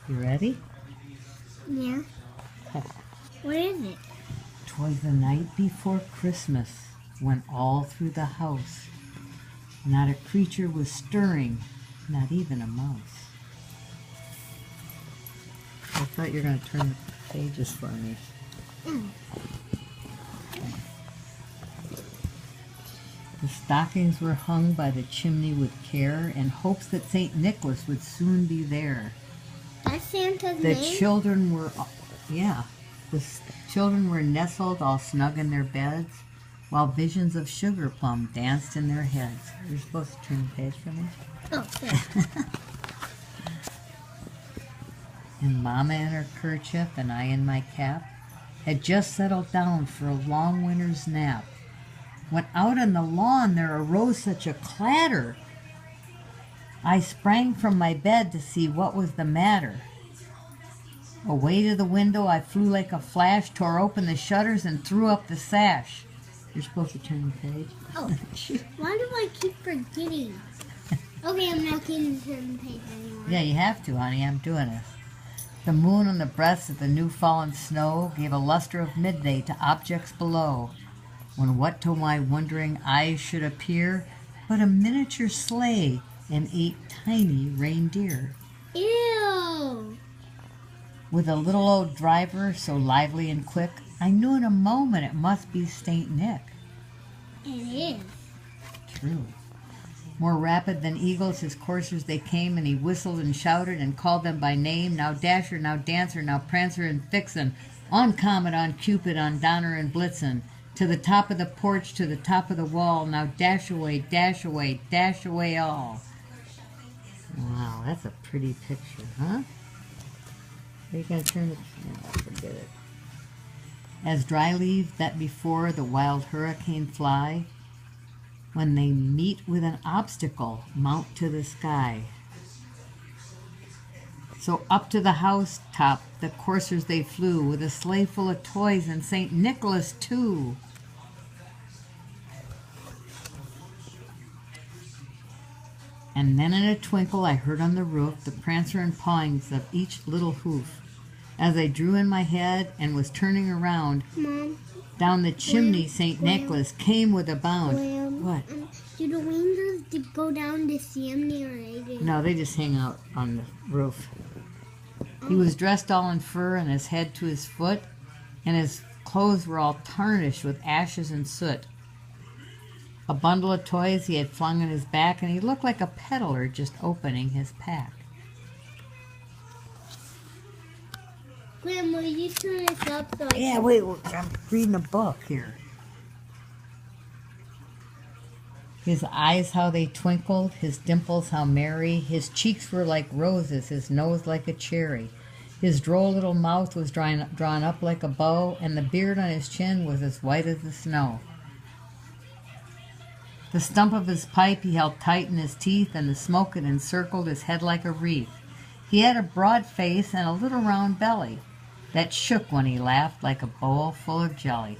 You ready? Yeah. What is it? 'Twas the night before Christmas, when all through the house not a creature was stirring, not even a mouse. I thought you were going to turn the pages for me. The stockings were hung by the chimney with care, in hopes that St. Nicholas would soon be there. That's Santa's The name? children were, children were nestled all snug in their beds, while visions of sugar plum danced in their heads. You're supposed to turn the page for me? Oh, sorry. And Mama in her kerchief and I in my cap had just settled down for a long winter's nap, when out on the lawn there arose such a clatter. I sprang from my bed to see what was the matter. Away to the window I flew like a flash, tore open the shutters and threw up the sash. You're supposed to turn the page. Oh, why do I keep forgetting? Okay, I'm not going to turn the page anymore. Yeah, you have to, honey. I'm doing this. The moon on the breast of the new fallen snow gave a luster of midday to objects below, when what to my wondering eyes should appear but a miniature sleigh and 8 tiny reindeer. Ew! With a little old driver so lively and quick, I knew in a moment it must be St. Nick. It is. True. More rapid than eagles his coursers they came, and he whistled and shouted and called them by name. Now Dasher, now Dancer, now Prancer and Vixen, on Comet, on Cupid, on Donner and Blitzen, to the top of the porch, to the top of the wall, now dash away all. Wow, that's a pretty picture, huh? Are you going to turn it? No, forget it. As dry leaves that before the wild hurricane fly, when they meet with an obstacle, mount to the sky. So up to the house top the coursers they flew, with a sleigh full of toys and St. Nicholas too. And then in a twinkle I heard on the roof the prancer and pawings of each little hoof. As I drew in my head and was turning around, Mom, down the chimney St. Nicholas came with a bound. What? Do the reindeers go down the chimney or anything? No, they just hang out on the roof. He was dressed all in fur and his head to his foot, and his clothes were all tarnished with ashes and soot. A bundle of toys he had flung on his back, and he looked like a peddler just opening his pack. Grandma, you turn this up so Yeah, wait, I'm reading a book here. His eyes, how they twinkled, his dimples, how merry. His cheeks were like roses, his nose like a cherry. His droll little mouth was drawn up like a bow, and the beard on his chin was as white as the snow. The stump of his pipe he held tight in his teeth, and the smoke had encircled his head like a wreath. He had a broad face and a little round belly that shook when he laughed like a bowl full of jelly.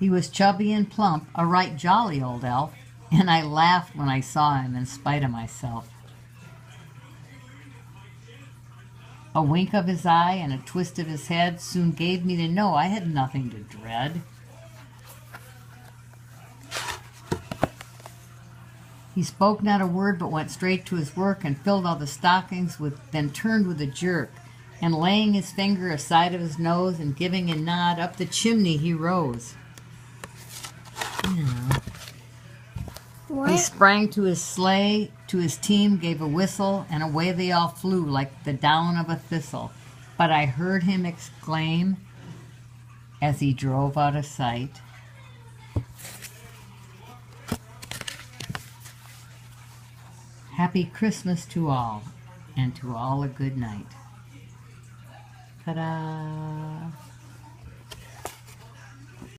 He was chubby and plump, a right jolly old elf, and I laughed when I saw him in spite of myself. A wink of his eye and a twist of his head soon gave me to know I had nothing to dread. He spoke not a word, but went straight to his work and filled all the stockings, then turned with a jerk, and laying his finger aside of his nose and giving a nod, up the chimney he rose. He sprang to his sleigh, to his team gave a whistle, and away they all flew like the down of a thistle. But I heard him exclaim, as he drove out of sight, "Happy Christmas to all, and to all a good night." Ta-da!